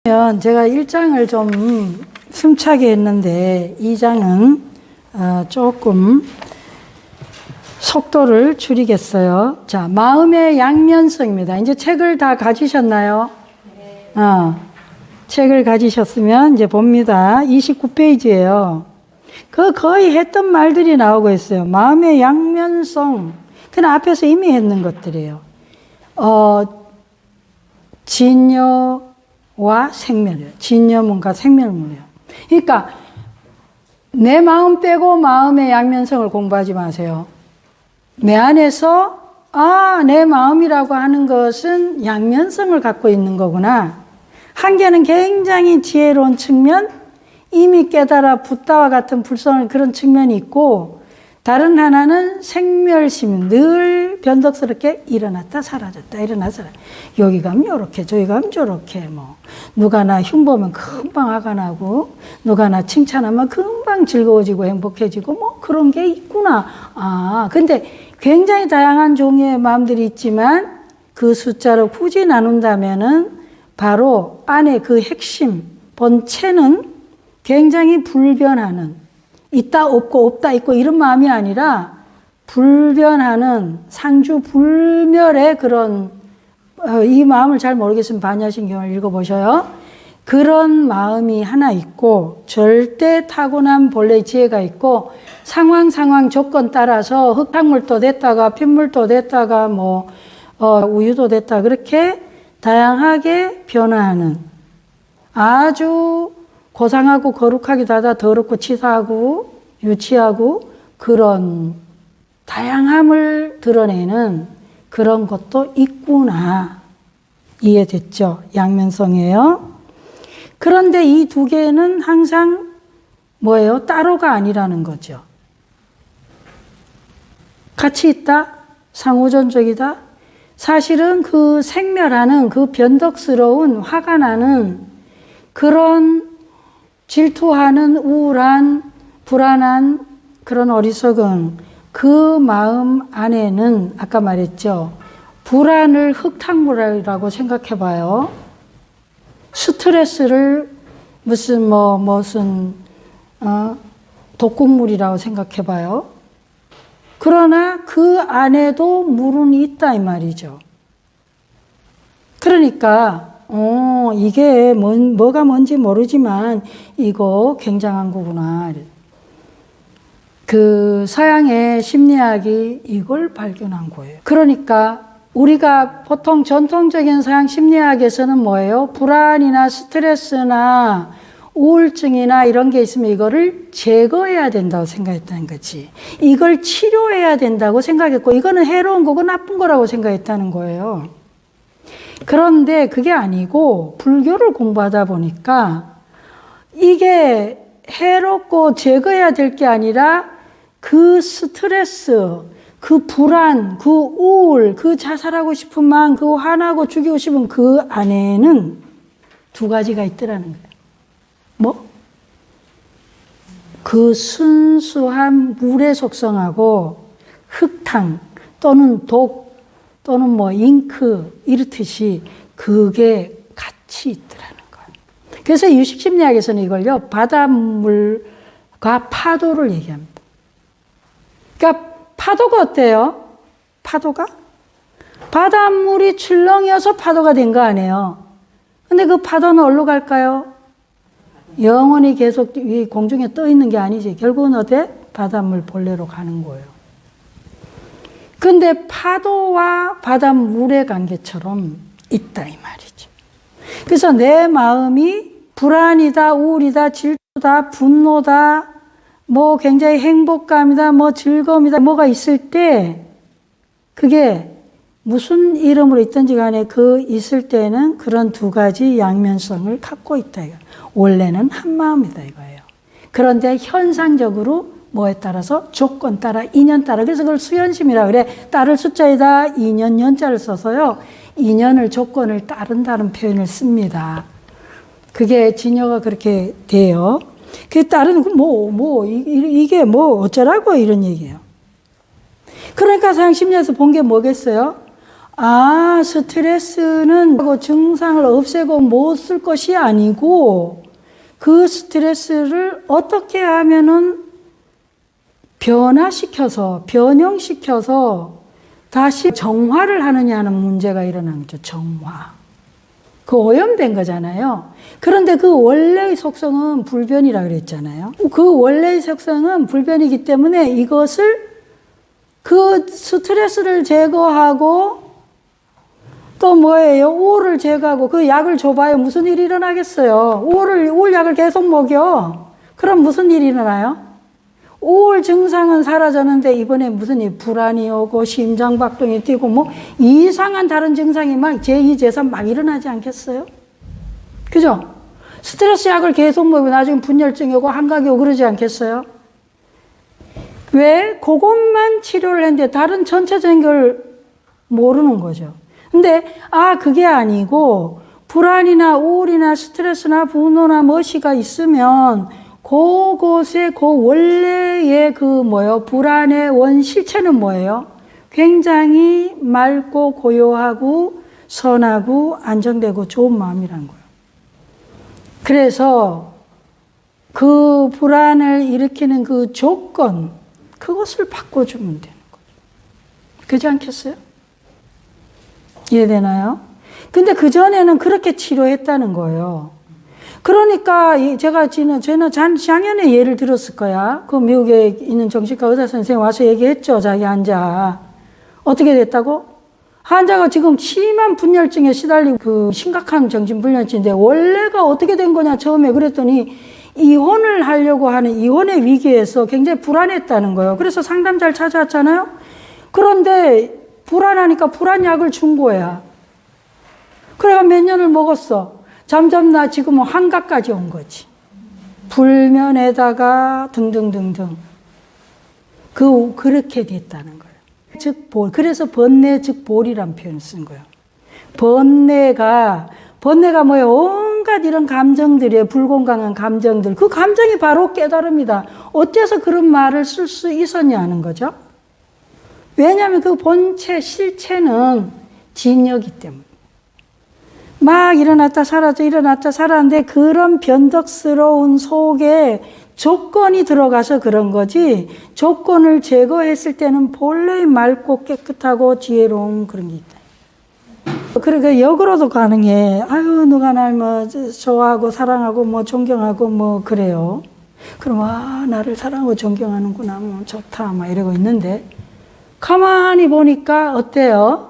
제가 1장을 좀 숨차게 했는데 2장은 조금 속도를 줄이겠어요. 자, 마음의 양면성입니다. 이제 책을 다 가지셨나요? 네. 책을 가지셨으면 이제 봅니다. 29페이지예요. 그 거의 했던 말들이 나오고 있어요. 마음의 양면성. 그는 앞에서 이미 했는 것들이에요. 진여와 생멸이에요. 진여문과 생멸문이에요. 그러니까 내 마음 빼고 마음의 양면성을 공부하지 마세요. 내 안에서 내 마음이라고 하는 것은 양면성을 갖고 있는 거구나. 한 개는 굉장히 지혜로운 측면, 이미 깨달아 붓다와 같은 불성을 그런 측면이 있고, 다른 하나는 생멸심, 늘 변덕스럽게 일어났다 사라졌다 일어났다 사라졌다. 여기 가면 요렇게 저기 가면 저렇게 누가 나 흉보면 금방 화가 나고 누가 나 칭찬하면 금방 즐거워지고 행복해지고 그런 게 있구나. 근데 굉장히 다양한 종류의 마음들이 있지만 그 숫자로 굳이 나눈다면은 바로 안에 그 핵심 본체는 굉장히 불변하는, 있다 없고 없다 있고 이런 마음이 아니라 불변하는 상주불멸의 그런, 이 마음을 잘 모르겠으면 반야신경을 읽어보셔요. 그런 마음이 하나 있고 절대 타고난 본래 지혜가 있고 상황 조건 따라서 흙탕물도 됐다가 핏물도 됐다가 우유도 됐다 그렇게 다양하게 변화하는, 아주 고상하고 거룩하기도 하다 더럽고 치사하고 유치하고 그런 다양함을 드러내는 그런 것도 있구나. 이해됐죠? 양면성이에요. 그런데 이 두 개는 항상 뭐예요? 따로가 아니라는 거죠. 같이 있다? 상호존적이다? 사실은 그 생멸하는 그 변덕스러운 화가 나는 그런 질투하는 우울한 불안한 그런 어리석은 그 마음 안에는 아까 말했죠. 불안을 흙탕물이라고 생각해 봐요. 스트레스를 무슨 독극물이라고 생각해 봐요. 그러나 그 안에도 물은 있다 이 말이죠. 그러니까 이게 뭐가 뭔지 모르지만 이거 굉장한 거구나. 그 서양의 심리학이 이걸 발견한 거예요. 그러니까 우리가 보통 전통적인 서양 심리학에서는 뭐예요? 불안이나 스트레스나 우울증이나 이런 게 있으면 이거를 제거해야 된다고 생각했다는 거지. 이걸 치료해야 된다고 생각했고 이거는 해로운 거고 나쁜 거라고 생각했다는 거예요. 그런데 그게 아니고 불교를 공부하다 보니까 이게 해롭고 제거해야 될 게 아니라 그 스트레스, 그 불안, 그 우울, 그 자살하고 싶은 마음, 그 화나고 죽이고 싶은 그 안에는 두 가지가 있더라는 거예요. 그 순수한 물의 속성하고 흙탕 또는 독 또는 잉크 이렇듯이 그게 같이 있더라는 거예요. 그래서 유식심리학에서는 이걸요, 바닷물과 파도를 얘기합니다. 그러니까 파도가 어때요? 파도가? 바닷물이 출렁여서 파도가 된 거 아니에요. 근데 그 파도는 어디로 갈까요? 영원히 계속 이 공중에 떠 있는 게 아니지. 결국은 어때? 바닷물 본래로 가는 거예요. 근데 파도와 바닷물의 관계처럼 있다 이 말이죠. 그래서 내 마음이 불안이다, 우울이다, 질투다, 분노다, 굉장히 행복감이다, 즐거움이다, 뭐가 있을 때 그게 무슨 이름으로 있든지 간에 그 있을 때는 그런 두 가지 양면성을 갖고 있다 이거. 원래는 한 마음이다 이거예요. 그런데 현상적으로 뭐에 따라서 조건 따라 인연 따라, 그래서 그걸 수연심이라 그래. 따를 숫자에다 인연 연자를 써서요, 인연을 조건을 따른다는 표현을 씁니다. 그게 진여가 그렇게 돼요. 그 따르는 이게 어쩌라고 이런 얘기예요. 그러니까 서양 심리에서 본 게 뭐겠어요? 스트레스는 증상을 없애고 못 쓸 것이 아니고 그 스트레스를 어떻게 하면은 변형시켜서 다시 정화를 하느냐는 문제가 일어나는 거죠. 정화. 그 오염된 거잖아요. 그런데 그 원래의 속성은 불변이라고 그랬잖아요. 그 원래의 속성은 불변이기 때문에 이것을 그 스트레스를 제거하고 또 뭐예요? 우울을 제거하고 그 약을 줘봐요. 무슨 일이 일어나겠어요? 우울 약을 계속 먹여. 그럼 무슨 일이 일어나요? 우울 증상은 사라졌는데 이번에 무슨 일, 불안이 오고 심장박동이 뛰고 뭐 이상한 다른 증상이 막 제2, 제3 막 일어나지 않겠어요? 그죠? 스트레스 약을 계속 먹으면 나중에 분열증이 오고 한각이 오고 그러지 않겠어요? 왜? 그것만 치료를 했는데 다른 전체적인 걸 모르는 거죠. 근데 그게 아니고 불안이나 우울이나 스트레스나 분노나 무엇이가 있으면 그곳에 그 원래의 불안의 원실체는 뭐예요? 굉장히 맑고 고요하고 선하고 안정되고 좋은 마음이라는 거예요. 그래서 그 불안을 일으키는 그 조건, 그것을 바꿔주면 되는 거죠. 그렇지 않겠어요? 이해되나요? 근데 그전에는 그렇게 치료했다는 거예요. 그러니까 제가 작년에 예를 들었을 거야. 그 미국에 있는 정신과 의사 선생님 와서 얘기했죠. 자기 환자. 어떻게 됐다고? 환자가 지금 심한 분열증에 시달리고 그 심각한 정신분열증인데 원래가 어떻게 된 거냐 처음에 그랬더니 이혼을 하려고 하는 이혼의 위기에서 굉장히 불안했다는 거예요. 그래서 상담자를 찾아왔잖아요. 그런데 불안하니까 불안약을 준 거야. 그래가 몇 년을 먹었어. 점점 나 지금은 환각까지 온 거지. 불면에다가 등등등등. 그렇게 됐다는 거예요. 즉, 그래서 번뇌 즉 볼이라는 표현을 쓴 거예요. 번뇌가 뭐예요? 온갖 이런 감정들이에요. 불공강한 감정들. 그 감정이 바로 깨달음이다. 어째서 그런 말을 쓸 수 있었냐는 거죠. 왜냐하면 그 본체, 실체는 진여기 때문에. 막 일어났다 사라져 일어났다 사라졌는데 그런 변덕스러운 속에 조건이 들어가서 그런 거지 조건을 제거했을 때는 본래 맑고 깨끗하고 지혜로운 그런 게 있다. 그러니까 역으로도 가능해. 누가 날 뭐 좋아하고 사랑하고 뭐 존경하고 뭐 그래요. 그럼 나를 사랑하고 존경하는구나 뭐 좋다 막 이러고 있는데 가만히 보니까 어때요?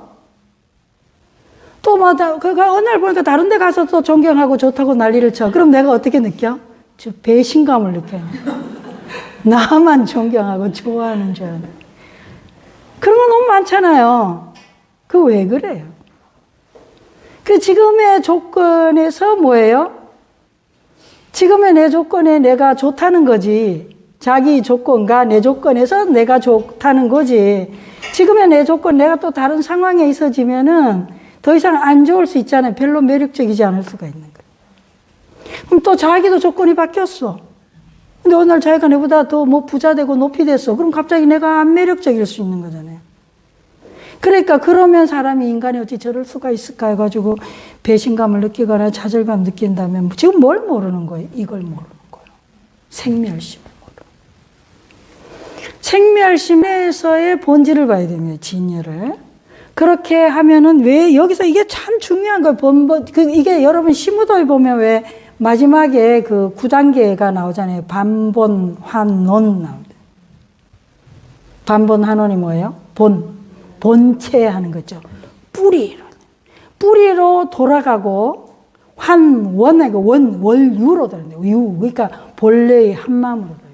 또 그가 어느 날 보니까 다른 데 가서 또 존경하고 좋다고 난리를 쳐. 그럼 내가 어떻게 느껴? 저 배신감을 느껴요. 나만 존경하고 좋아하는 줄 아는. 그런 거 너무 많잖아요. 그 왜 그래요? 그 지금의 조건에서 뭐예요? 지금의 내 조건에 내가 좋다는 거지. 자기 조건과 내 조건에서 내가 좋다는 거지. 지금의 내 조건 내가 또 다른 상황에 있어지면은 더 이상 안 좋을 수 있잖아요. 별로 매력적이지 않을 수가 있는 거예요. 그럼 또 자기도 조건이 바뀌었어. 근데 어느 날 자기가 내보다 더 뭐 부자 되고 높이 됐어. 그럼 갑자기 내가 안 매력적일 수 있는 거잖아요. 그러니까 그러면 사람이 인간이 어찌 저럴 수가 있을까 해가지고 배신감을 느끼거나 좌절감 느낀다면 지금 뭘 모르는 거예요? 이걸 모르는 거예요. 생멸심을 모르는. 생멸심에서의 본질을 봐야 됩니다. 진여를. 그렇게 하면은 왜 여기서 이게 참 중요한 거예요. 이게 여러분 시무도에 보면 왜 마지막에 그 9단계가 나오잖아요. 반본, 환논 나옵니다. 반본, 환논이 뭐예요? 본체 하는 거죠. 뿌리로 돌아가고 원유로 돌아가요. 그러니까 본래의 한 마음으로 돌아가요.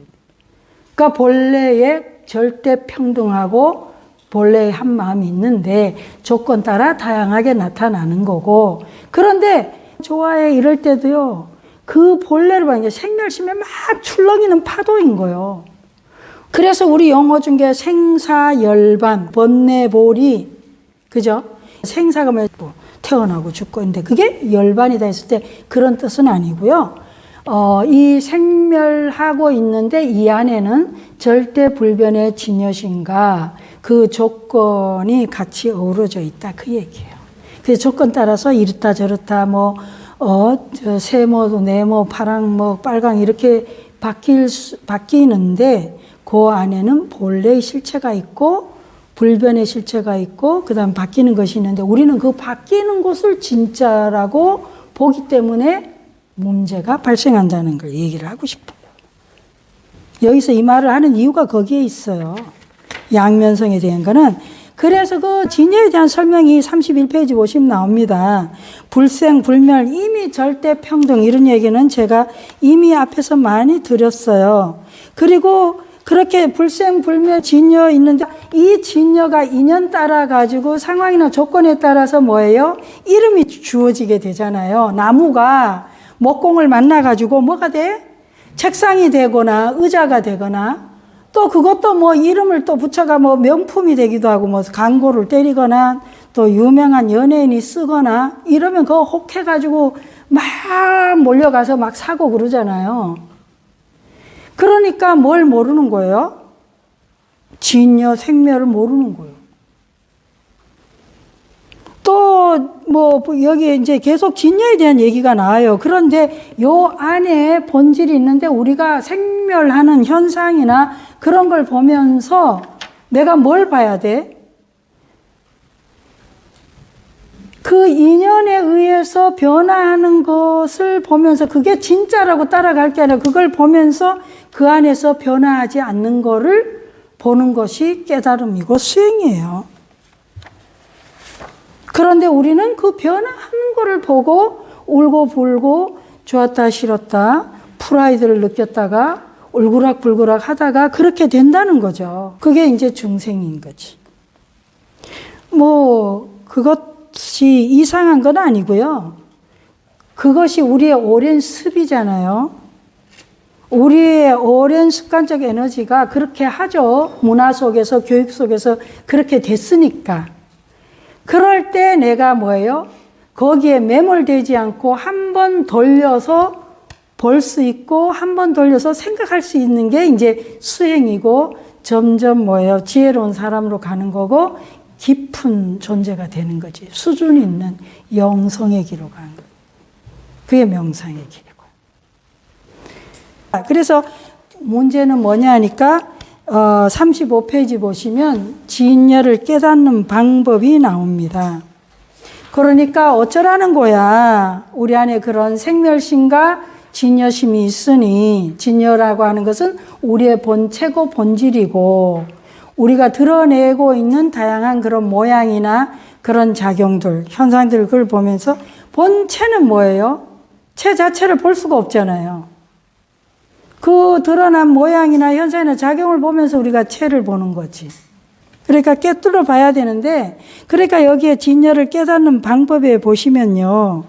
그러니까 본래의 절대 평등하고 본래의 한 마음이 있는데 조건 따라 다양하게 나타나는 거고 그런데 좋아해 이럴 때도요. 그 본래를 봐요. 생멸심에 막 출렁이는 파도인 거예요. 그래서 우리 영어 중에 생사열반, 번뇌볼이 그죠? 생사가 뭐 태어나고 죽고 있는데 그게 열반이다 했을 때 그런 뜻은 아니고요. 이 생멸하고 있는데 이 안에는 절대 불변의 진여신과 그 조건이 같이 어우러져 있다. 그 얘기예요. 그 조건 따라서 이렇다 저렇다 세모, 네모, 파랑, 빨강 이렇게 바뀌는데 그 안에는 본래의 실체가 있고 불변의 실체가 있고 그 다음 바뀌는 것이 있는데 우리는 그 바뀌는 것을 진짜라고 보기 때문에 문제가 발생한다는 걸 얘기를 하고 싶어요. 여기서 이 말을 하는 이유가 거기에 있어요. 양면성에 대한 거는. 그래서 그 진여에 대한 설명이 31페이지 보시면 나옵니다. 불생, 불멸, 이미 절대평등 이런 얘기는 제가 이미 앞에서 많이 드렸어요. 그리고 그렇게 불생, 불멸, 진여 있는데 이 진여가 인연 따라 가지고 상황이나 조건에 따라서 뭐예요? 이름이 주어지게 되잖아요. 나무가 목공을 만나 가지고 뭐가 돼? 책상이 되거나 의자가 되거나 또 그것도 이름을 또 붙여가 명품이 되기도 하고 광고를 때리거나 또 유명한 연예인이 쓰거나 이러면 그거 혹해 가지고 막 몰려가서 막 사고 그러잖아요. 그러니까 뭘 모르는 거예요? 진여, 생멸을 모르는 거예요. 또 여기 이제 계속 진여에 대한 얘기가 나와요. 그런데 요 안에 본질이 있는데 우리가 생멸하는 현상이나 그런 걸 보면서 내가 뭘 봐야 돼? 그 인연에 의해서 변화하는 것을 보면서 그게 진짜라고 따라갈 게 아니라 그걸 보면서 그 안에서 변화하지 않는 거를 보는 것이 깨달음이고 수행이에요. 그런데 우리는 그 변화하는 거를 보고 울고 불고 좋았다 싫었다 프라이드를 느꼈다가 울그락불그락 하다가 그렇게 된다는 거죠. 그게 이제 중생인 거지. 그것이 이상한 건 아니고요. 그것이 우리의 오랜 습이잖아요. 우리의 오랜 습관적 에너지가 그렇게 하죠. 문화 속에서 교육 속에서 그렇게 됐으니까. 그럴 때 내가 뭐예요? 거기에 매몰되지 않고 한 번 돌려서 볼 수 있고 한 번 돌려서 생각할 수 있는 게 이제 수행이고 점점 지혜로운 사람으로 가는 거고 깊은 존재가 되는 거지. 수준 있는 영성의 길로 가는 거. 그게 명상의 길이고. 그래서 문제는 뭐냐 하니까 35페이지 보시면 진여를 깨닫는 방법이 나옵니다. 그러니까 어쩌라는 거야. 우리 안에 그런 생멸심과 진여심이 있으니 진여라고 하는 것은 우리의 최고 본질이고 우리가 드러내고 있는 다양한 그런 모양이나 그런 작용들, 현상들 그걸 보면서 본체는 뭐예요? 체 자체를 볼 수가 없잖아요. 그 드러난 모양이나 현상이나 작용을 보면서 우리가 체를 보는 거지. 그러니까 깨뚫어 봐야 되는데 그러니까 여기에 진여를 깨닫는 방법에 보시면요.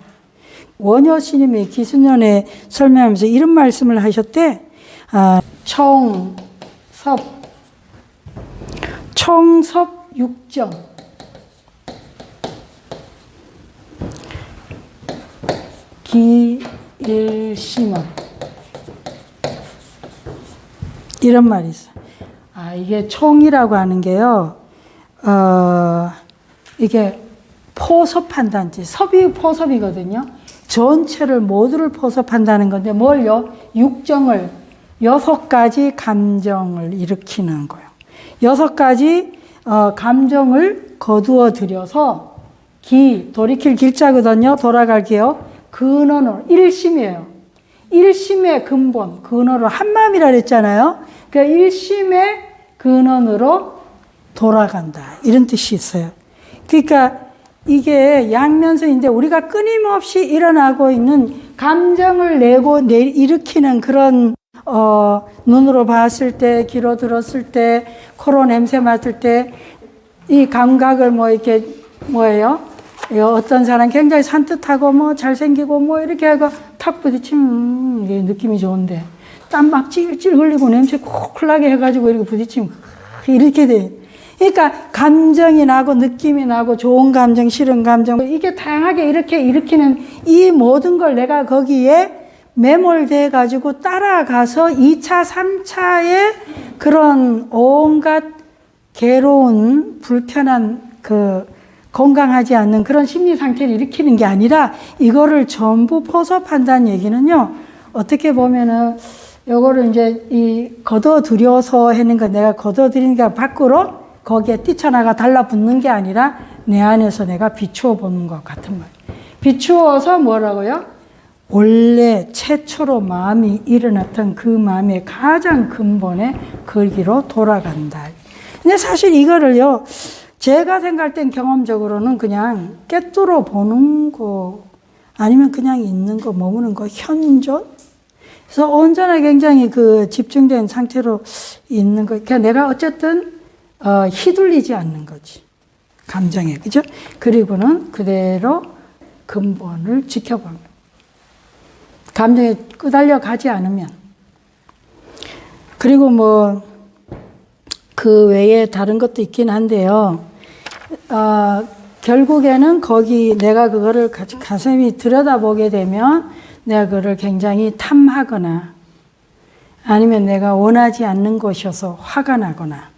원효 스님이 기순년에 설명하면서 이런 말씀을 하셨대. 총섭 육정. 기일심원. 이런 말이 있어요. 이게 총이라고 하는 게요. 이게 포섭한다는 뜻. 섭이 포섭이거든요. 전체를 모두를 포섭한다는 건데 뭘요? 육정을 6가지 감정을 일으키는 거예요. 6가지 감정을 거두어 들여서 돌이킬 길자거든요. 돌아갈게요. 근원으로 일심이에요. 일심의 근본, 근원으로 한마음이라 그랬잖아요. 그러니까 일심의 근원으로 돌아간다. 이런 뜻이 있어요. 그러니까 이게 양면성인데 우리가 끊임없이 일어나고 있는 감정을 일으키는 그런 눈으로 봤을 때, 귀로 들었을 때, 코로 냄새 맡을 때 이 감각을 어떤 사람 굉장히 산뜻하고 잘생기고 이렇게 하고 탁 부딪히면 이게 느낌이 좋은데 땀 막 찔찔 흘리고 냄새 콜 나게 해가지고 이렇게 부딪히면 이렇게 돼. 그러니까 감정이 나고 느낌이 나고 좋은 감정, 싫은 감정 이게 다양하게 이렇게 일으키는 이 모든 걸 내가 거기에 매몰돼 가지고 따라가서 2차, 3차의 그런 온갖 괴로운, 불편한 건강하지 않는 그런 심리 상태를 일으키는 게 아니라 이거를 전부 포섭한다는 얘기는요, 어떻게 보면은 요거를 이제 걷어들여서 하는 거, 내가 걷어들이니까 밖으로 거기에 뛰쳐나가 달라붙는 게 아니라 내 안에서 내가 비추어 보는 것 같은 거예요. 비추어서 뭐라고요? 원래 최초로 마음이 일어났던 그 마음의 가장 근본의 거기로 돌아간다. 근데 사실 이거를요, 제가 생각할 땐 경험적으로는 그냥 꿰뚫어 보는 거, 아니면 그냥 있는 거, 머무는 거, 현존? 그래서 온전하게 굉장히 집중된 상태로 있는 거. 그러니까 내가 어쨌든, 휘둘리지 않는 거지. 감정에, 그죠? 그리고는 그대로 근본을 지켜보는 거. 감정에 끄달려 가지 않으면. 그리고 그 외에 다른 것도 있긴 한데요. 결국에는 내가 그거를 가슴이 들여다보게 되면 내가 그거를 굉장히 탐하거나 아니면 내가 원하지 않는 것이어서 화가 나거나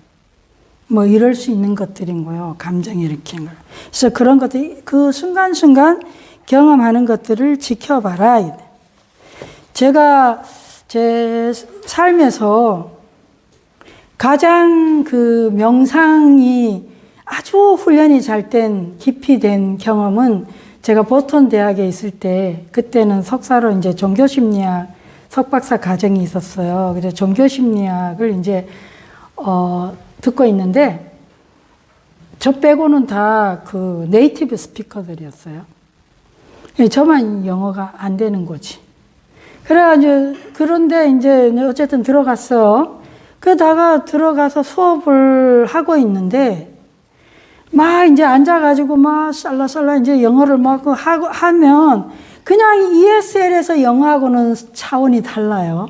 이럴 수 있는 것들인 거예요. 감정이 일으키는 걸. 그래서 그런 것들, 그 순간순간 경험하는 것들을 지켜봐라. 제가 제 삶에서 가장 명상이 아주 훈련이 잘 된, 깊이 된 경험은 제가 보스턴 대학에 있을 때, 그때는 석사로 이제 종교심리학 석박사 과정이 있었어요. 그래서 종교심리학을 이제, 듣고 있는데, 저 빼고는 다 네이티브 스피커들이었어요. 저만 영어가 안 되는 거지. 그래가지고, 그런데 이제 어쨌든 들어갔어요. 그러다가 들어가서 수업을 하고 있는데, 이제 앉아가지고 쌀라쌀라 이제 영어를 하면, 그냥 ESL에서 영어하고는 차원이 달라요.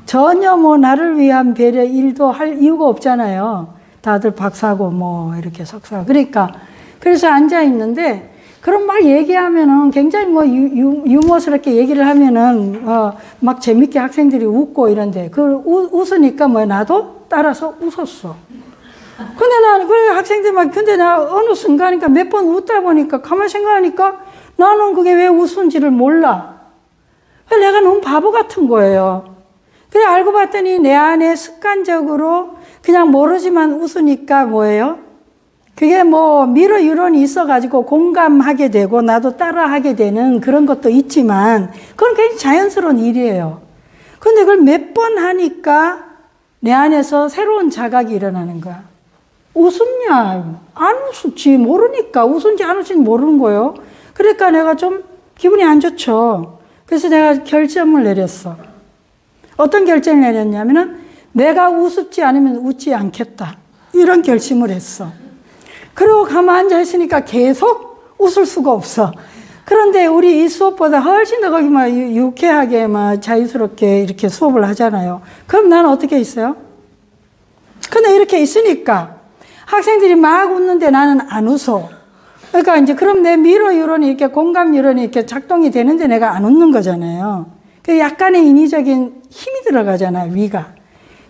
전혀 나를 위한 배려 일도 할 이유가 없잖아요. 다들 박사고 이렇게 석사. 그래서 앉아있는데, 그럼 얘기하면은 굉장히 유머스럽게 얘기를 하면은, 막 재밌게 학생들이 웃고 이런데, 웃으니까 나도 따라서 웃었어. 근데 나는, 학생들 근데 나 어느 순간이니까 몇 번 웃다 보니까 가만히 생각하니까 나는 그게 왜 웃은지를 몰라. 내가 너무 바보 같은 거예요. 그래, 알고 봤더니 내 안에 습관적으로 그냥 모르지만 웃으니까 뭐예요? 그게 미러 유론이 있어가지고 공감하게 되고 나도 따라하게 되는 그런 것도 있지만 그건 굉장히 자연스러운 일이에요. 근데 그걸 몇 번 하니까 내 안에서 새로운 자각이 일어나는 거야. 웃었냐? 안 웃었지. 모르니까. 웃은지 안 웃은지 모르는 거예요. 그러니까 내가 좀 기분이 안 좋죠. 그래서 내가 결정을 내렸어. 어떤 결정을 내렸냐면은 내가 우습지 않으면 웃지 않겠다. 이런 결심을 했어. 그리고 가만 앉아있으니까 계속 웃을 수가 없어. 그런데 우리 이 수업보다 훨씬 더 거기 유쾌하게 자유스럽게 이렇게 수업을 하잖아요. 그럼 나는 어떻게 있어요? 근데 이렇게 있으니까 학생들이 막 웃는데 나는 안 웃어. 그러니까 이제 그럼 내 미러 유론이 이렇게 공감 유론이 이렇게 작동이 되는데 내가 안 웃는 거잖아요. 그 약간의 인위적인 힘이 들어가잖아요, 위가.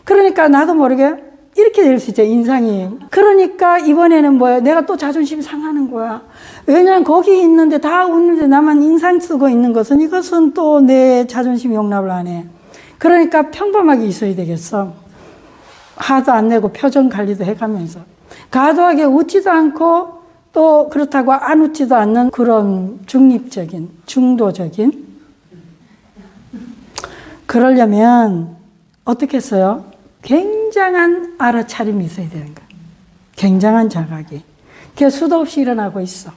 그러니까 나도 모르게 이렇게 될 수 있죠, 인상이. 그러니까 이번에는 내가 또 자존심 상하는 거야. 왜냐면 거기 있는데 다 웃는데 나만 인상 쓰고 있는 이것은 또 내 자존심 용납을 안 해. 그러니까 평범하게 있어야 되겠어. 화도 안 내고 표정 관리도 해가면서. 과도하게 웃지도 않고 또 그렇다고 안 웃지도 않는 그런 중립적인, 중도적인. 그러려면 어떻게 했어요? 굉장한 알아차림이 있어야 되는 거야. 굉장한 자각이. 그게 수도 없이 일어나고 있어.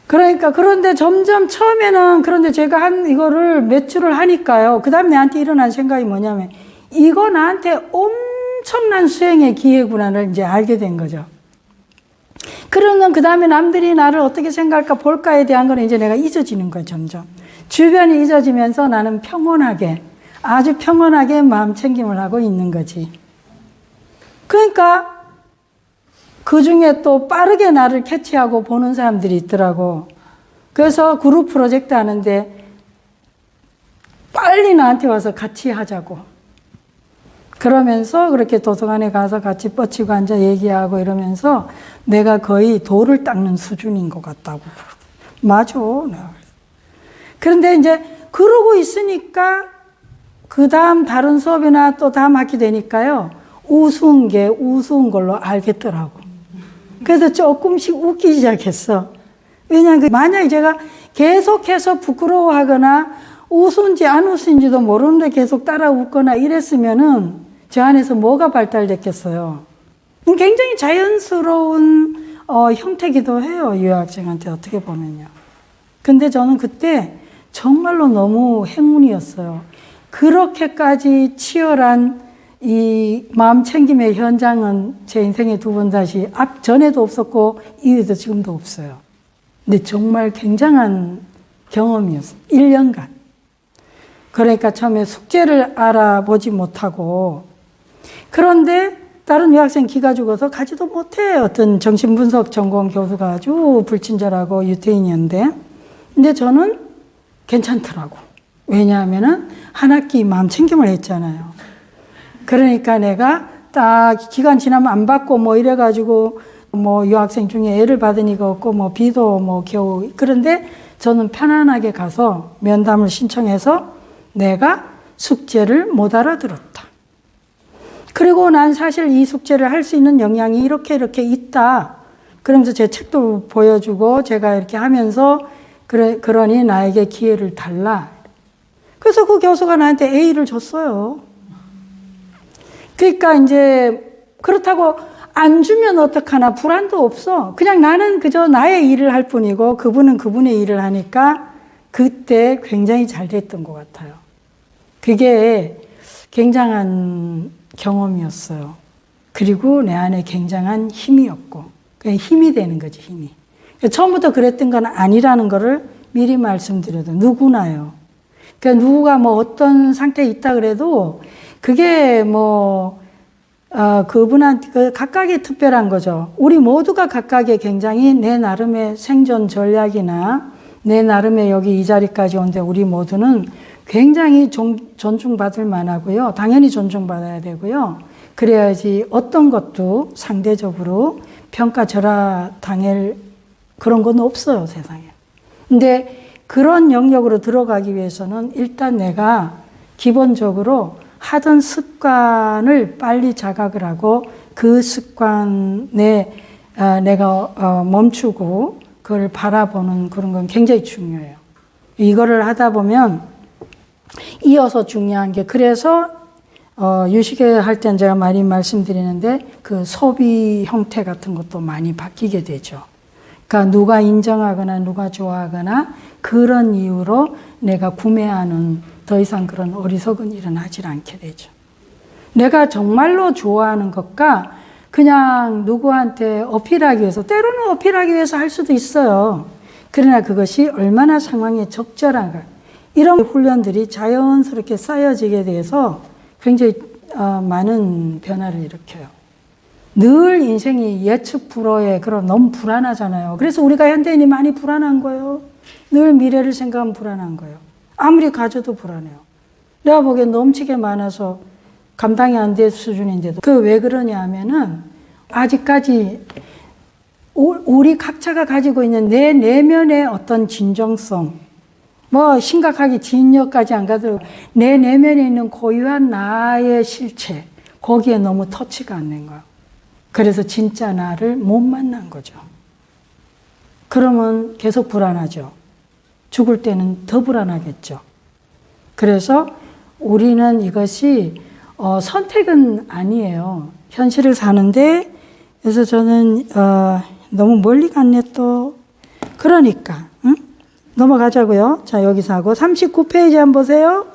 그런데 점점 처음에는, 그런데 제가 이거를 몇 주를 하니까요. 그 다음에 나한테 일어난 생각이 뭐냐면, 이거 나한테 엄청난 수행의 기회구나를 이제 알게 된 거죠. 그러면 그 다음에 남들이 나를 어떻게 생각할까 볼까에 대한 건 이제 내가 잊어지는 거예요, 점점. 주변이 잊어지면서 나는 평온하게, 아주 평온하게 마음 챙김을 하고 있는 거지. 그러니까 그 중에 또 빠르게 나를 캐치하고 보는 사람들이 있더라고. 그래서 그룹 프로젝트 하는데 빨리 나한테 와서 같이 하자고. 그러면서 그렇게 도서관에 가서 같이 뻗치고 앉아 얘기하고 이러면서 내가 거의 돌을 닦는 수준인 것 같다고. 맞아. 그런데 이제 그러고 있으니까 그 다음 다른 수업이나 또 다음 학기 되니까요. 우스운 게 우스운 걸로 알겠더라고. 그래서 조금씩 웃기 시작했어. 왜냐하면 만약에 제가 계속해서 부끄러워하거나 웃은지 안 웃은지도 모르는데 계속 따라 웃거나 이랬으면은 저 안에서 뭐가 발달됐겠어요. 굉장히 자연스러운 형태기도 해요. 유학생한테 어떻게 보면요. 근데 저는 그때 정말로 너무 행운이었어요. 그렇게까지 치열한 이 마음 챙김의 현장은 제 인생에 두 번 다시 전에도 없었고 이후에도 지금도 없어요. 근데 정말 굉장한 경험이었어요. 1년간. 그러니까 처음에 숙제를 알아보지 못하고 그런데 다른 유학생 기가 죽어서 가지도 못해. 어떤 정신분석 전공 교수가 아주 불친절하고 유태인이었는데 근데 저는 괜찮더라고. 왜냐하면은 한 학기 마음 챙김을 했잖아요. 그러니까 내가 딱 기간 지나면 안 받고 뭐 이래가지고 뭐 유학생 중에 애를 받은 이가 없고 뭐 비도 뭐 겨우 그런데 저는 편안하게 가서 면담을 신청해서 내가 숙제를 못 알아들었다. 그리고 난 사실 이 숙제를 할 수 있는 역량이 이렇게 있다. 그러면서 제 책도 보여주고 제가 이렇게 하면서 그러니 나에게 기회를 달라. 그래서 그 교수가 나한테 A를 줬어요. 그러니까 이제 그렇다고 안 주면 어떡하나 불안도 없어. 그냥 나는 그저 나의 일을 할 뿐이고 그분은 그분의 일을 하니까 그때 굉장히 잘 됐던 것 같아요. 그게 굉장한 경험이었어요. 그리고 내 안에 굉장한 힘이었고 그냥 힘이 되는 거지 힘이. 처음부터 그랬던 건 아니라는 거를 미리 말씀드려도 누구나요. 그러니까 누구가 뭐 어떤 상태에 있다 그래도 그게 뭐 그분한테 각각의 특별한 거죠. 우리 모두가 각각의 굉장히 내 나름의 생존 전략이나 내 나름의 여기 이 자리까지 온데 우리 모두는 굉장히 존중받을 만하고요. 당연히 존중받아야 되고요. 그래야지 어떤 것도 상대적으로 평가절하 당할 그런 건 없어요, 세상에. 근데 그런 영역으로 들어가기 위해서는 일단 내가 기본적으로 하던 습관을 빨리 자각을 하고 그 습관에 내가 멈추고 그걸 바라보는 그런 건 굉장히 중요해요. 이거를 하다 보면 이어서 중요한 게 그래서 유식회 할 땐 제가 많이 말씀드리는데 그 소비 형태 같은 것도 많이 바뀌게 되죠. 그러니까 누가 인정하거나 누가 좋아하거나 그런 이유로 내가 구매하는 더 이상 그런 어리석은 일은 하질 않게 되죠. 내가 정말로 좋아하는 것과 그냥 누구한테 어필하기 위해서 때로는 어필하기 위해서 할 수도 있어요. 그러나 그것이 얼마나 상황에 적절한가 이런 훈련들이 자연스럽게 쌓여지게 돼서 굉장히 많은 변화를 일으켜요. 늘 인생이 예측 불허에 그런 너무 불안하잖아요. 그래서 우리가 현대인이 많이 불안한 거예요. 늘 미래를 생각하면 불안한 거예요. 아무리 가져도 불안해요. 내가 보기엔 넘치게 많아서 감당이 안 될 수준인데도 그 왜 그러냐 하면은 아직까지 우리 각자가 가지고 있는 내 내면의 어떤 진정성 뭐 심각하게 진역까지 안 가도 내 내면에 있는 고유한 나의 실체 거기에 너무 터치가 안 된 거예요. 그래서 진짜 나를 못 만난 거죠. 그러면 계속 불안하죠. 죽을 때는 더 불안하겠죠. 그래서 우리는 이것이 선택은 아니에요. 현실을 사는데 그래서 저는 너무 멀리 갔네 또. 그러니까 응? 넘어가자고요. 자 여기서 하고 39페이지 한번 보세요.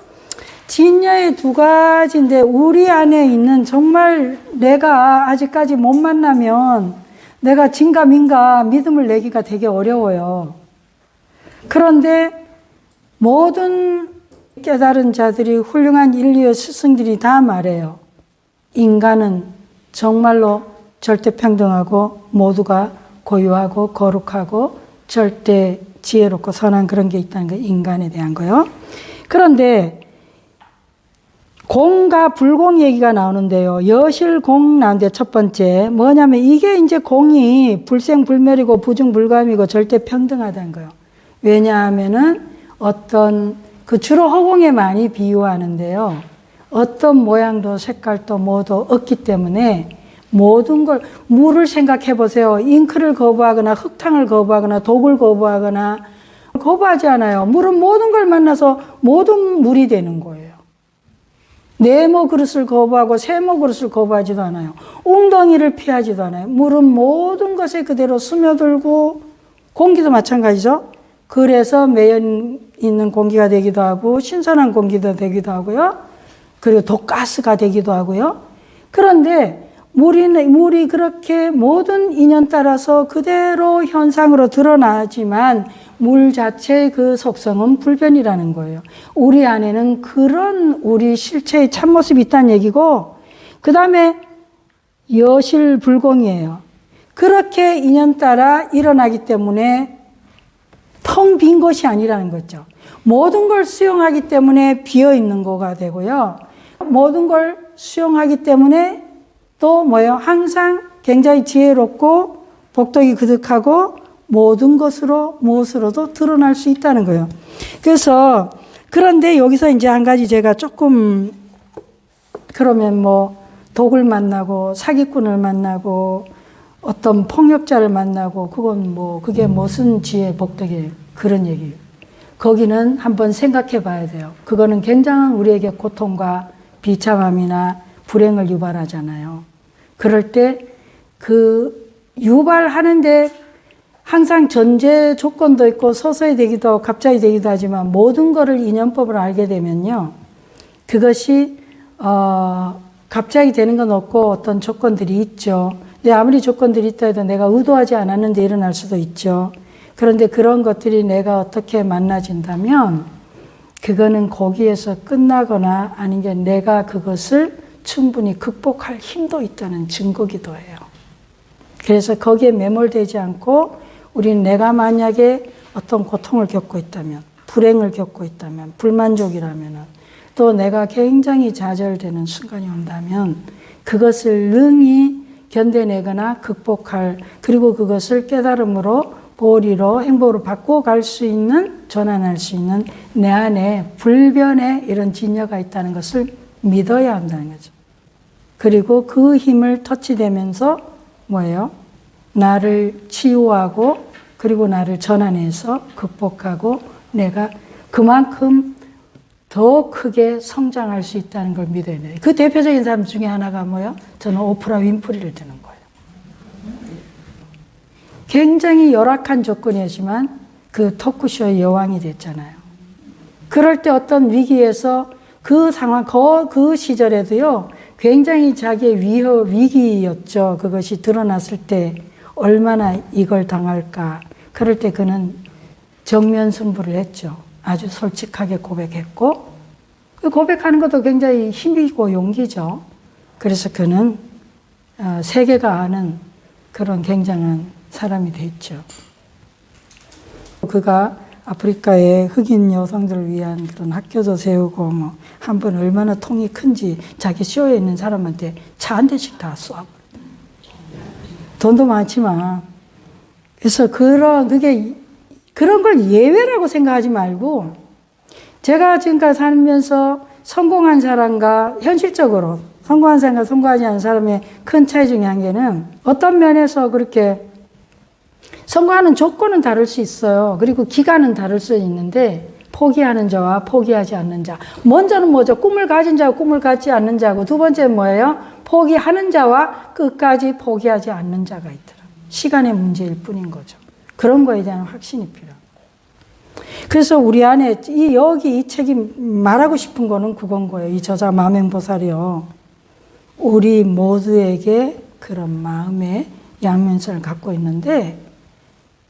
진야의 두 가지인데 우리 안에 있는 정말 내가 아직까지 못 만나면 내가 진가민가 믿음을 내기가 되게 어려워요. 그런데 모든 깨달은 자들이 훌륭한 인류의 스승들이 다 말해요. 인간은 정말로 절대 평등하고 모두가 고유하고 거룩하고 절대 지혜롭고 선한 그런 게 있다는 거 인간에 대한 거요. 그런데 공과 불공 얘기가 나오는데요. 여실공 나오는데 첫 번째 뭐냐면 이게 이제 공이 불생불멸이고 부중불감이고 절대 평등하다는 거예요. 왜냐하면은 어떤 그 주로 허공에 많이 비유하는데요. 어떤 모양도 색깔도 뭐도 없기 때문에 모든 걸 물을 생각해 보세요. 잉크를 거부하거나 흙탕을 거부하거나 독을 거부하거나 거부하지 않아요. 물은 모든 걸 만나서 모든 물이 되는 거예요. 네모 그릇을 거부하고 세모 그릇을 거부하지도 않아요. 웅덩이를 피하지도 않아요. 물은 모든 것에 그대로 스며들고 공기도 마찬가지죠. 그래서 매연 있는 공기가 되기도 하고 신선한 공기도 되기도 하고요. 그리고 독가스가 되기도 하고요. 그런데 물이 그렇게 모든 인연 따라서 그대로 현상으로 드러나지만 물 자체의 그 속성은 불변이라는 거예요. 우리 안에는 그런 우리 실체의 참모습이 있다는 얘기고, 그 다음에 여실불공이에요. 그렇게 인연 따라 일어나기 때문에 텅 빈 것이 아니라는 거죠. 모든 걸 수용하기 때문에 비어있는 거가 되고요. 모든 걸 수용하기 때문에 또 뭐예요? 항상 굉장히 지혜롭고 복덕이 그득하고 모든 것으로 무엇으로도 드러날 수 있다는 거예요. 그래서 그런데 여기서 이제 한 가지 제가 조금 그러면 뭐 독을 만나고 사기꾼을 만나고 어떤 폭력자를 만나고 그건 뭐 그게 무슨 지혜 복덕이에요? 그런 얘기예요. 거기는 한번 생각해 봐야 돼요. 그거는 굉장한 우리에게 고통과 비참함이나 불행을 유발하잖아요. 그럴 때 그 유발하는데 항상 전제 조건도 있고 서서히 되기도 하고 갑자기 되기도 하지만 모든 거를 인연법을 알게 되면요. 그것이 갑자기 되는 건 없고 어떤 조건들이 있죠. 근데 아무리 조건들이 있다 해도 내가 의도하지 않았는데 일어날 수도 있죠. 그런데 그런 것들이 내가 어떻게 만나진다면 그거는 거기에서 끝나거나 아니면 내가 그것을 충분히 극복할 힘도 있다는 증거기도 해요. 그래서 거기에 매몰되지 않고 우리는 내가 만약에 어떤 고통을 겪고 있다면, 불행을 겪고 있다면, 불만족이라면 또 내가 굉장히 좌절되는 순간이 온다면 그것을 능히 견뎌내거나 극복할, 그리고 그것을 깨달음으로 보리로 행복으로 바꿔갈 수 있는, 전환할 수 있는 내 안에 불변의 이런 진여가 있다는 것을 믿어야 한다는 거죠. 그리고 그 힘을 터치되면서 뭐예요? 나를 치유하고 그리고 나를 전환해서 극복하고 내가 그만큼 더 크게 성장할 수 있다는 걸 믿어야 돼요. 그 대표적인 사람 중에 하나가 뭐예요? 저는 오프라 윈프리를 드는 거예요. 굉장히 열악한 조건이었지만 그 토크쇼의 여왕이 됐잖아요. 그럴 때 어떤 위기에서 그 상황, 그 시절에도요, 굉장히 자기의 위기였죠. 그것이 드러났을 때 얼마나 이걸 당할까. 그럴 때 그는 정면 승부를 했죠. 아주 솔직하게 고백했고, 그 고백하는 것도 굉장히 힘이고 용기죠. 그래서 그는 세계가 아는 그런 굉장한 사람이 됐죠. 그가 아프리카의 흑인 여성들을 위한 그런 학교도 세우고 뭐 한 번 얼마나 통이 큰지 자기 쇼에 있는 사람한테 차 한 대씩 다 쏴. 돈도 많지만. 그래서 그런 걸 예외라고 생각하지 말고 제가 지금까지 살면서 성공한 사람과 현실적으로 성공한 사람과 성공하지 않은 사람의 큰 차이 중에 한 개는 어떤 면에서 그렇게 성공하는 조건은 다를 수 있어요. 그리고 기간은 다를 수 있는데 포기하는 자와 포기하지 않는 자. 먼저는 뭐죠? 꿈을 가진 자와 꿈을 갖지 않는 자고 두 번째는 뭐예요? 포기하는 자와 끝까지 포기하지 않는 자가 있더라. 시간의 문제일 뿐인 거죠. 그런 거에 대한 확신이 필요합니다. 그래서 우리 안에 여기 이 책이 말하고 싶은 거는 그건 거예요. 이 저자 마맹보살이요. 우리 모두에게 그런 마음의 양면성을 갖고 있는데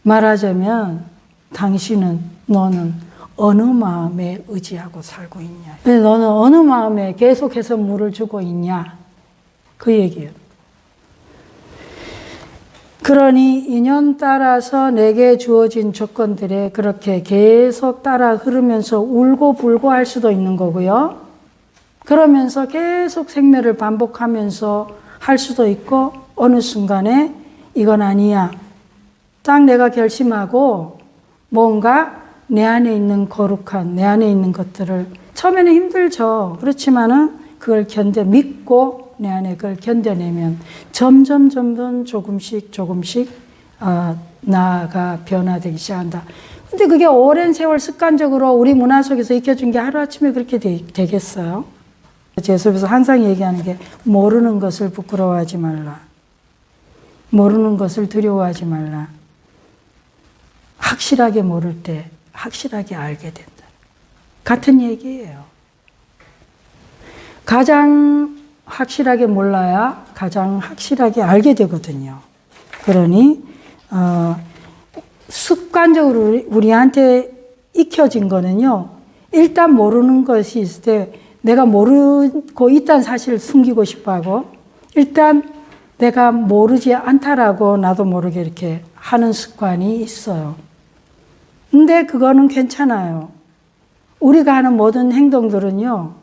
말하자면 당신은 너는 어느 마음에 의지하고 살고 있냐. 너는 어느 마음에 계속해서 물을 주고 있냐. 그 얘기예요. 그러니 인연 따라서 내게 주어진 조건들에 그렇게 계속 따라 흐르면서 울고 불고 할 수도 있는 거고요. 그러면서 계속 생멸을 반복하면서 할 수도 있고 어느 순간에 이건 아니야. 딱 내가 결심하고 뭔가 내 안에 있는 거룩한 내 안에 있는 것들을 처음에는 힘들죠. 그렇지만은 그걸 믿고 내 안에 그걸 견뎌내면 점점 조금씩 나아가 변화되기 시작한다. 근데 그게 오랜 세월 습관적으로 우리 문화 속에서 익혀준 게 하루아침에 그렇게 되겠어요? 제 수업에서 항상 얘기하는 게 모르는 것을 부끄러워하지 말라. 모르는 것을 두려워하지 말라. 확실하게 모를 때 확실하게 알게 된다. 같은 얘기예요. 가장 확실하게 몰라야 가장 확실하게 알게 되거든요. 그러니 습관적으로 우리한테 익혀진 거는요. 일단 모르는 것이 있을 때 내가 모르고 있다는 사실을 숨기고 싶어하고 일단 내가 모르지 않다라고 나도 모르게 이렇게 하는 습관이 있어요. 근데 그거는 괜찮아요. 우리가 하는 모든 행동들은요.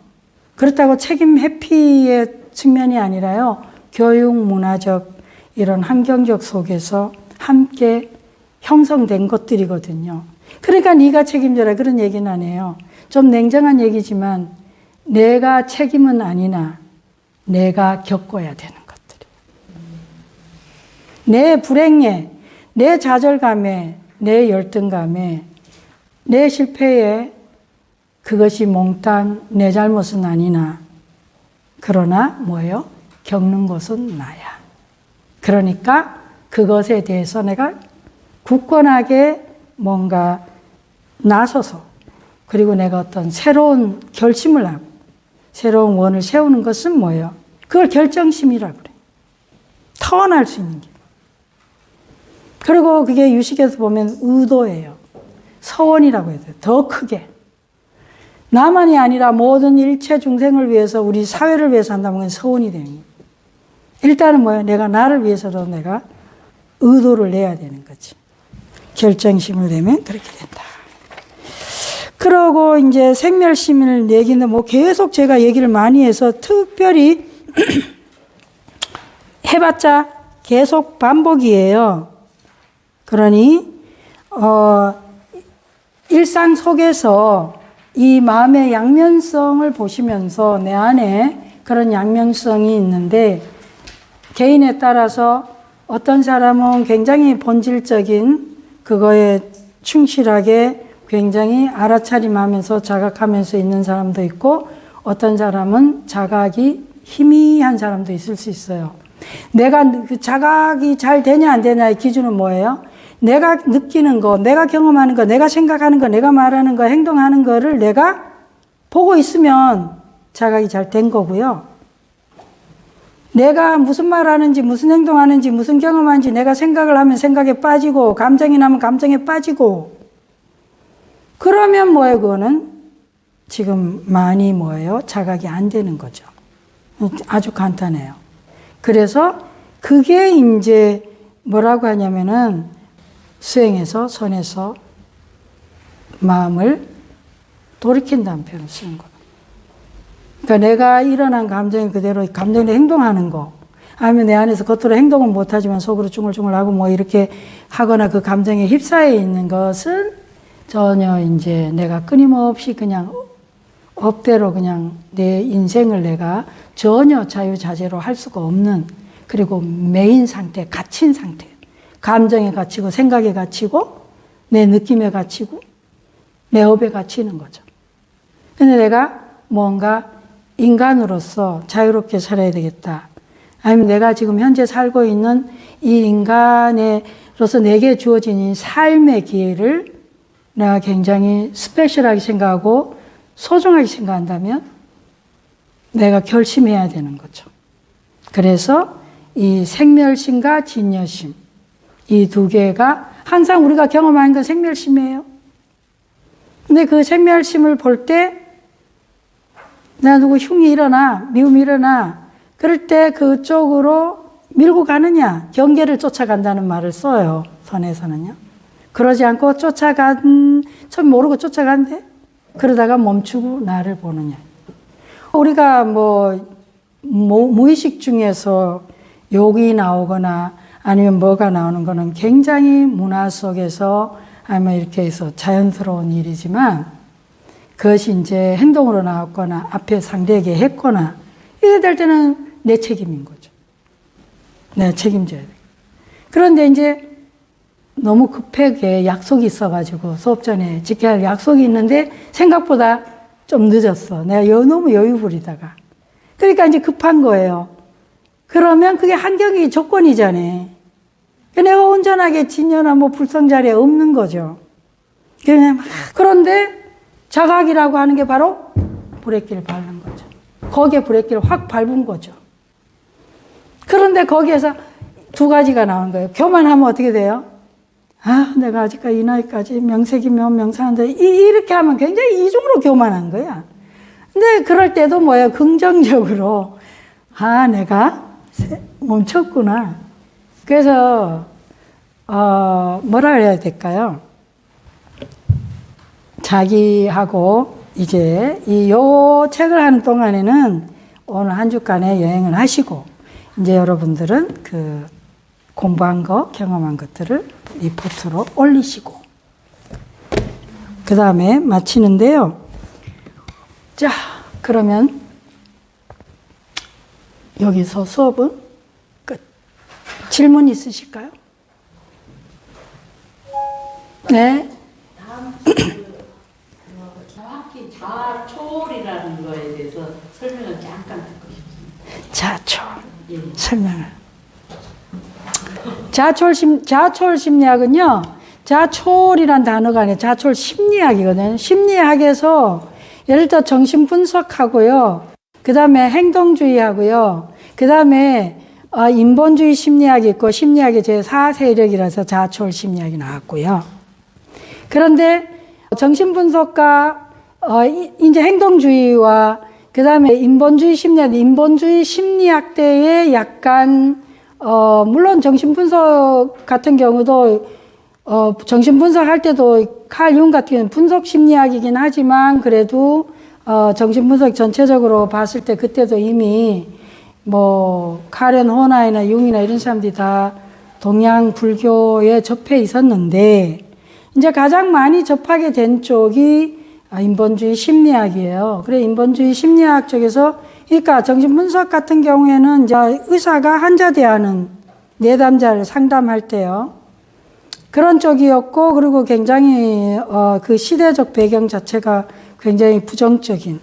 그렇다고 책임 회피의 측면이 아니라요. 교육, 문화적, 이런 환경적 속에서 함께 형성된 것들이거든요. 그러니까 네가 책임져라 그런 얘기는 안 해요. 좀 냉정한 얘기지만 내가 책임은 아니나 내가 겪어야 되는 것들이에요. 내 불행에, 내 좌절감에, 내 열등감에, 내 실패에 그것이 몽땅 내 잘못은 아니나 그러나 뭐예요? 겪는 것은 나야. 그러니까 그것에 대해서 내가 굳건하게 뭔가 나서서 그리고 내가 어떤 새로운 결심을 하고 새로운 원을 세우는 것은 뭐예요? 그걸 결정심이라고 그래요. 터원할 수 있는 게. 그리고 그게 유식에서 보면 의도예요. 서원이라고 해야 돼요. 더 크게. 나만이 아니라 모든 일체 중생을 위해서 우리 사회를 위해서 한다면 그건 서원이 되는 거예요. 일단은 뭐예요? 내가 나를 위해서도 내가 의도를 내야 되는 거지. 결정심을 내면 그렇게 된다. 그러고 이제 생멸심을 내기는 뭐 계속 제가 얘기를 많이 해서 특별히 해봤자 계속 반복이에요. 그러니 일상 속에서 이 마음의 양면성을 보시면서 내 안에 그런 양면성이 있는데 개인에 따라서 어떤 사람은 굉장히 본질적인 그거에 충실하게 굉장히 알아차림하면서 자각하면서 있는 사람도 있고 어떤 사람은 자각이 희미한 사람도 있을 수 있어요. 내가 그 자각이 잘 되냐 안 되냐의 기준은 뭐예요? 내가 느끼는 거, 내가 경험하는 거, 내가 생각하는 거, 내가 말하는 거, 행동하는 거를 내가 보고 있으면 자각이 잘 된 거고요. 내가 무슨 말 하는지, 무슨 행동하는지, 무슨 경험하는지 내가 생각을 하면 생각에 빠지고, 감정이 나면 감정에 빠지고, 그러면 뭐예요, 그거는? 지금 많이 뭐예요? 자각이 안 되는 거죠. 아주 간단해요. 그래서 그게 이제 뭐라고 하냐면은 수행에서, 선에서 마음을 돌이킨다는 표현을 쓰는 거예요. 그러니까 내가 일어난 감정이 그대로 감정대로 행동하는 거, 아니면 내 안에서 겉으로 행동은 못하지만 속으로 쭝얼쭝얼하고 뭐 이렇게 하거나 그 감정에 휩싸여 있는 것은 전혀 이제 내가 끊임없이 그냥 업대로 그냥 내 인생을 내가 전혀 자유자재로 할 수가 없는 그리고 매인 상태, 갇힌 상태. 감정에 갇히고 생각에 갇히고 내 느낌에 갇히고 내 업에 갇히는 거죠. 근데 내가 뭔가 인간으로서 자유롭게 살아야 되겠다. 아니면 내가 지금 현재 살고 있는 이 인간으로서 내게 주어진 이 삶의 기회를 내가 굉장히 스페셜하게 생각하고 소중하게 생각한다면 내가 결심해야 되는 거죠. 그래서 이 생멸심과 진여심, 이 두 개가 항상 우리가 경험하는 건 생멸심이에요. 근데 그 생멸심을 볼 때 나 누구 흉이 일어나, 미움이 일어나, 그럴 때 그쪽으로 밀고 가느냐, 경계를 쫓아간다는 말을 써요. 선에서는요. 그러지 않고 처음 모르고 쫓아간대? 그러다가 멈추고 나를 보느냐. 우리가 무의식 중에서 욕이 나오거나 아니면 뭐가 나오는 거는 굉장히 문화 속에서 아니면 이렇게 해서 자연스러운 일이지만 그것이 이제 행동으로 나왔거나 앞에 상대에게 했거나 이래 될 때는 내 책임인 거죠. 내가 책임져야 돼. 그런데 이제 너무 급하게 약속이 있어가지고 수업 전에 지켜야 할 약속이 있는데 생각보다 좀 늦었어. 내가 너무 여유 부리다가. 그러니까 이제 급한 거예요. 그러면 그게 환경이 조건이잖아요. 내가 온전하게 진여나 불성 자리에 없는 거죠. 그런데 자각이라고 하는 게 바로 브레이크를 밟는 거죠. 거기에 브레이크를 확 밟은 거죠. 그런데 거기에서 두 가지가 나오는 거예요. 교만하면 어떻게 돼요? 내가 아직까지 이 나이까지 명색이면 명사한데 이렇게 하면 굉장히 이중으로 교만한 거야. 근데 그럴 때도 뭐예요? 긍정적으로 내가 멈췄구나. 그래서 뭐라 그래야 될까요? 자기하고 이제 요 책을 하는 동안에는 오늘 한 주간의 여행을 하시고 이제 여러분들은 그 공부한 거, 경험한 것들을 리포트로 올리시고 그 다음에 마치는데요. 자, 그러면 여기서 수업은 끝. 질문 있으실까요? 네. 다음 정확히 자초월이라는 거에 대해서 설명을 잠깐 듣고 싶습니다. 자초. 예. 설명을. 자초월 심리학은요, 자초월이란 단어가 아니라 자초월 심리학이거든요. 심리학에서 예를 들어 정신 분석하고요, 그 다음에 행동주의하고요, 그 다음에 인본주의 심리학이 있고 심리학의 제4세력이라서 자초월 심리학이 나왔고요. 그런데 정신분석과 이제 행동주의와 그 다음에 인본주의 심리학대에 약간 물론 정신분석 같은 경우도 정신분석 할 때도 칼 융 같은 경우는 분석 심리학이긴 하지만 그래도 정신분석 전체적으로 봤을 때 그때도 이미 카렌 호나이나 융이나 이런 사람들이 다 동양 불교에 접해 있었는데 이제 가장 많이 접하게 된 쪽이 인본주의 심리학이에요. 그래 인본주의 심리학 쪽에서 그러니까 정신분석 같은 경우에는 이제 의사가 환자 대하는 내담자를 상담할 때요. 그런 쪽이었고 그리고 굉장히 그 시대적 배경 자체가 굉장히 부정적인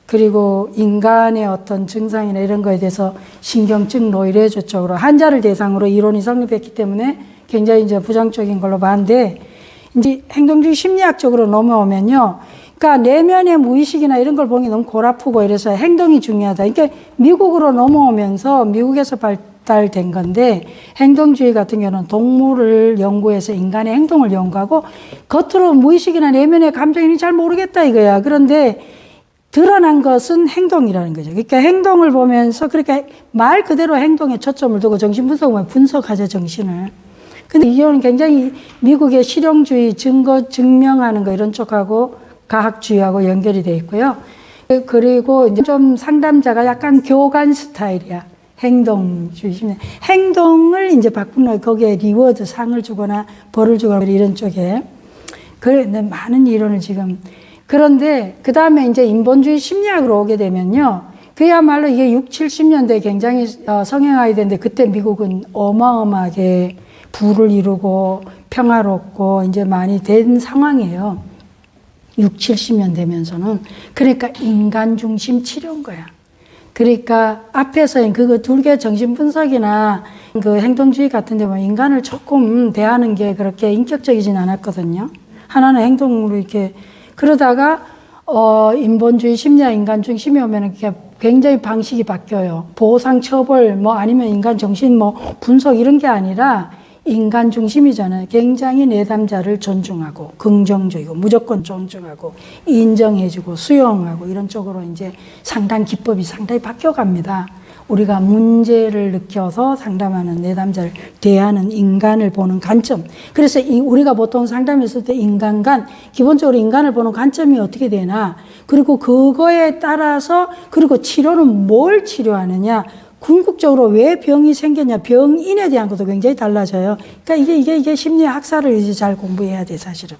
그리고 인간의 어떤 증상이나 이런 거에 대해서 신경증 노이로제 쪽으로 환자를 대상으로 이론이 성립했기 때문에 굉장히 이제 부정적인 걸로 봤는데 이제 행동주의 심리학 쪽으로 넘어오면요. 그러니까 내면의 무의식이나 이런 걸 보기 너무 골 아프고 이래서 행동이 중요하다. 그러니까 미국으로 넘어오면서 미국에서 발달된 건데 행동주의 같은 경우는 동물을 연구해서 인간의 행동을 연구하고 겉으로 무의식이나 내면의 감정이 잘 모르겠다 이거야. 그런데 드러난 것은 행동이라는 거죠. 그러니까 행동을 보면서 그렇게 말 그대로 행동에 초점을 두고 정신분석을 분석하죠, 정신을. 근데 이거는 굉장히 미국의 실용주의 증거 증명하는 거 이런 쪽하고 과학주의하고 연결이 돼 있고요. 그리고 이제 좀 상담자가 약간 교관 스타일이야. 행동주의 심리. 행동을 이제 바꾸는 거기에 리워드 상을 주거나 벌을 주거나 이런 쪽에. 그런데 많은 이론을 지금. 그런데 그 다음에 이제 인본주의 심리학으로 오게 되면요. 그야말로 이게 60, 70년대에 굉장히 성행하게 됐는데 그때 미국은 어마어마하게 부를 이루고 평화롭고 이제 많이 된 상황이에요. 60, 70년 되면서는. 그러니까 인간 중심 치료인 거야. 그러니까 앞에서 그거 둘 개 정신분석이나 그 행동주의 같은 데 보면 인간을 조금 대하는 게 그렇게 인격적이진 않았거든요. 하나는 행동으로 이렇게 그러다가 인본주의 심리학 인간 중심이 오면은 굉장히 방식이 바뀌어요. 보상 처벌 아니면 인간 정신 분석 이런 게 아니라 인간 중심이잖아요. 굉장히 내담자를 존중하고 긍정적이고 무조건 존중하고 인정해주고 수용하고 이런 쪽으로 이제 상담 기법이 상당히 바뀌어갑니다. 우리가 문제를 느껴서 상담하는 내담자를 대하는 인간을 보는 관점. 그래서 우리가 보통 상담했을 때 인간관, 기본적으로 인간을 보는 관점이 어떻게 되나, 그리고 그거에 따라서, 그리고 치료는 뭘 치료하느냐, 궁극적으로 왜 병이 생겼냐, 병인에 대한 것도 굉장히 달라져요. 그러니까 이게 심리 학사를 이제 잘 공부해야 돼, 사실은.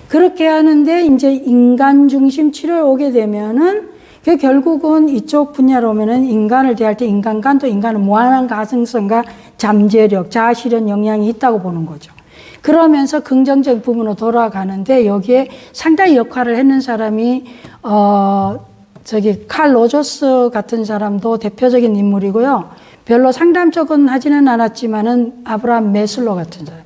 그렇게 하는데, 이제 인간 중심 치료에 오게 되면은, 그 결국은 이쪽 분야로 오면은 인간을 대할 때 인간관도 인간은 무한한 가능성과 잠재력, 자아실현 역량이 있다고 보는 거죠. 그러면서 긍정적 부분으로 돌아가는데 여기에 상당히 역할을 했는 사람이, 칼 로저스 같은 사람도 대표적인 인물이고요. 별로 상담적은 하지는 않았지만은 아브라함 메슬로 같은 사람.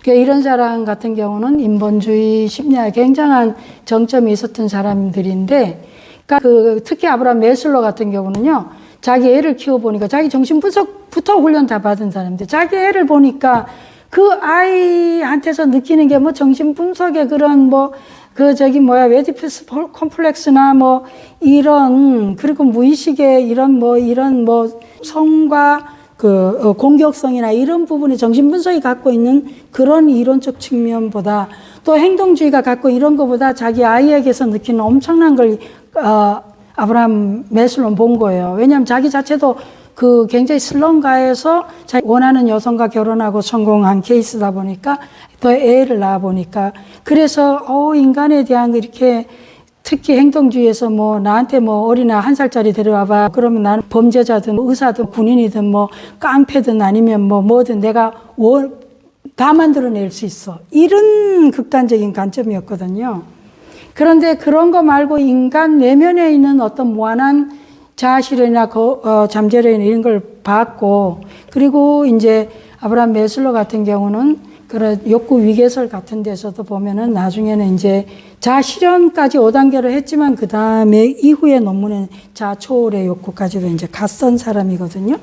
그러니까 이런 사람 같은 경우는 인본주의 심리학에 굉장한 정점이 있었던 사람들인데, 그러니까 특히 아브라함 메슬로 같은 경우는요, 자기 애를 키워보니까 자기 정신분석부터 훈련 다 받은 사람인데, 자기 애를 보니까 그 아이한테서 느끼는 게 뭐 정신분석의 그런 웨디푸스 콤플렉스나 그리고 무의식의 이런 성과 공격성이나 이런 부분이 정신분석이 갖고 있는 그런 이론적 측면보다 또 행동주의가 갖고 이런 것보다 자기 아이에게서 느끼는 엄청난 걸 아브라함 메슬로는 본 거예요. 왜냐하면 자기 자체도 굉장히 슬럼가에서 자기 원하는 여성과 결혼하고 성공한 케이스다 보니까 또 애를 낳아 보니까 그래서 인간에 대한 이렇게 특히 행동주의에서 나한테 어린아 1살짜리 데려와봐. 그러면 나는 범죄자든 의사든 군인이든 깡패든 아니면 뭐든 내가 다 만들어낼 수 있어. 이런 극단적인 관점이었거든요. 그런데 그런 거 말고 인간 내면에 있는 어떤 무한한 자아실현이나 잠재력이나 이런 걸 봤고, 그리고 이제 아브라함 메슬로 같은 경우는 그런 욕구 위계설 같은 데서도 보면은 나중에는 이제 자아실현까지 5단계로 했지만 그 다음에 이후의 논문은 자아초월의 욕구까지도 이제 갔던 사람이거든요.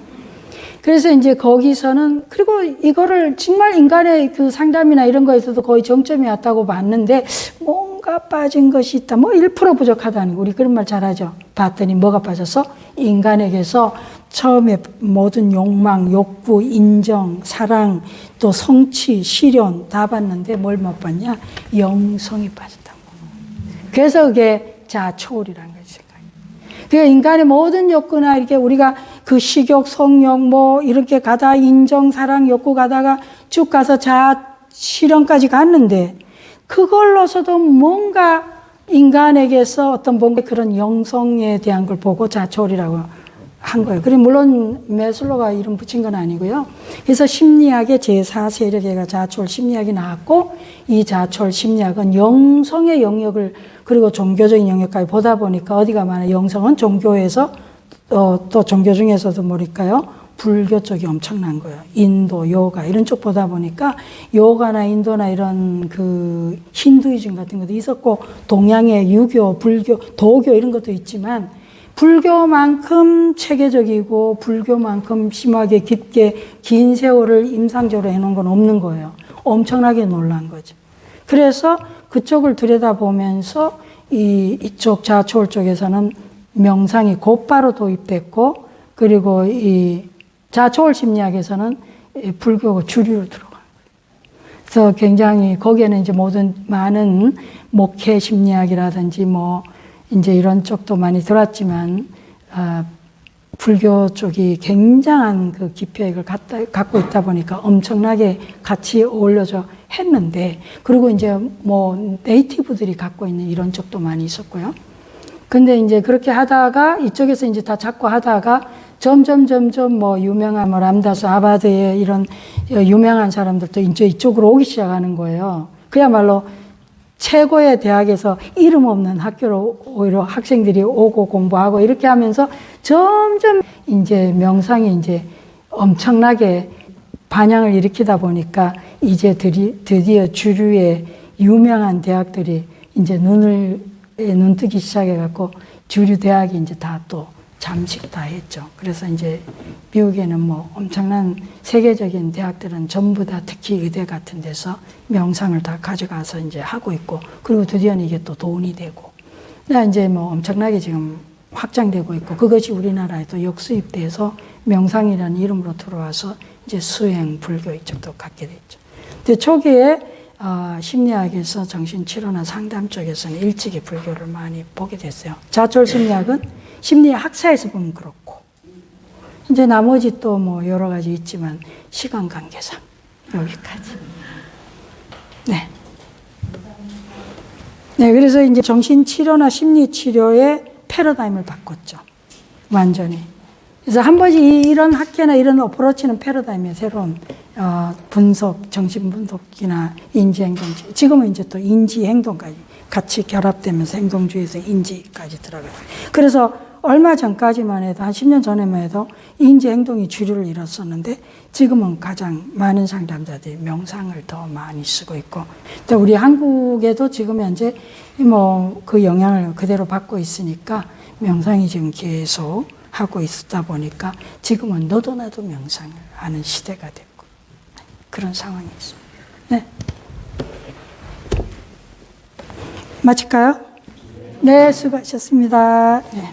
그래서 이제 거기서는, 그리고 이거를 정말 인간의 그 상담이나 이런 거에서도 거의 정점이 왔다고 봤는데, 뭔가 빠진 것이 있다. 1% 부족하다는 거. 우리 그런 말 잘하죠. 봤더니 뭐가 빠졌어? 인간에게서 처음에 모든 욕망, 욕구, 인정, 사랑, 또 성취, 실현 다 봤는데 뭘 못 봤냐? 영성이 빠졌다고. 그래서 그게 자아초월이라는 거지. 그러니까 인간의 모든 욕구나 이렇게 우리가 그 식욕, 성욕 이렇게 가다 인정, 사랑, 욕구 가다가 쭉 가서 자아 실현까지 갔는데 그걸로서도 뭔가 인간에게서 어떤 뭔가 그런 영성에 대한 걸 보고 자초월이라고 한 거예요. 그리고 물론 메슬로가 이름 붙인 건 아니고요. 그래서 심리학의 제4세력에가 자초월 심리학이 나왔고 이 자초월 심리학은 영성의 영역을 그리고 종교적인 영역까지 보다 보니까 어디가 많아요. 영성은 종교에서 또 종교 중에서도 뭐랄까요? 불교 쪽이 엄청난 거예요. 인도, 요가 이런 쪽 보다 보니까 요가나 인도나 이런 그 힌두이즘 같은 것도 있었고 동양의 유교, 불교, 도교 이런 것도 있지만 불교만큼 체계적이고 불교만큼 심하게 깊게 긴 세월을 임상적으로 해놓은 건 없는 거예요. 엄청나게 놀란 거죠. 그래서 그쪽을 들여다보면서 이쪽 자초월 쪽에서는 명상이 곧바로 도입됐고 그리고 이 자초월 심리학에서는 불교가 주류로 들어간 거예요. 그래서 굉장히 거기에는 이제 많은 목회 심리학이라든지 이제 이런 쪽도 많이 들어왔지만 불교 쪽이 굉장한 그 기표액을 갖고 있다 보니까 엄청나게 같이 어울려져 했는데 그리고 이제 네이티브들이 갖고 있는 이런 쪽도 많이 있었고요. 근데 이제 그렇게 하다가 이쪽에서 이제 다 잡고 하다가 점점 유명한 람다스 아바드의 이런 유명한 사람들도 이제 이쪽으로 오기 시작하는 거예요. 그야말로 최고의 대학에서 이름 없는 학교로 오히려 학생들이 오고 공부하고 이렇게 하면서 점점 이제 명상이 이제 엄청나게 반향을 일으키다 보니까 이제 드디어 주류의 유명한 대학들이 이제 눈뜨기 시작해갖고 주류 대학이 이제 다 또 잠식 다 했죠. 그래서 이제 미국에는 뭐 엄청난 세계적인 대학들은 전부 다 특히 의대 같은 데서 명상을 다 가져가서 이제 하고 있고, 그리고 드디어는 이게 또 돈이 되고, 이제 뭐 엄청나게 지금 확장되고 있고, 그것이 우리나라에도 역수입돼서 명상이라는 이름으로 들어와서 이제 수행 불교 이쪽도 갖게 됐죠. 근데 초기에 심리학에서 정신치료나 상담 쪽에서는 일찍이 불교를 많이 보게 됐어요. 자철 심리학은 심리학 학사에서 보면 그렇고, 이제 나머지 또 뭐 여러 가지 있지만 시간 관계상 여기까지. 네. 네, 그래서 이제 정신치료나 심리치료의 패러다임을 바꿨죠. 완전히. 그래서 한 번씩 이런 학계나 이런 어프로치는 패러다임의 새로운 분석, 정신분석이나 인지행동주의. 지금은 이제 또 인지행동까지 같이 결합되면서 행동주의에서 인지까지 들어가요. 그래서 얼마 전까지만 해도, 한 10년 전에만 해도 인지행동이 주류를 이뤘었는데, 지금은 가장 많은 상담자들이 명상을 더 많이 쓰고 있고, 또 우리 한국에도 지금 현재 뭐 그 영향을 그대로 받고 있으니까 명상이 지금 계속 하고 있다 보니까 지금은 너도 나도 명상을 하는 시대가 됐고, 그런 상황이 있습니다. 네. 마칠까요? 네, 수고하셨습니다. 네.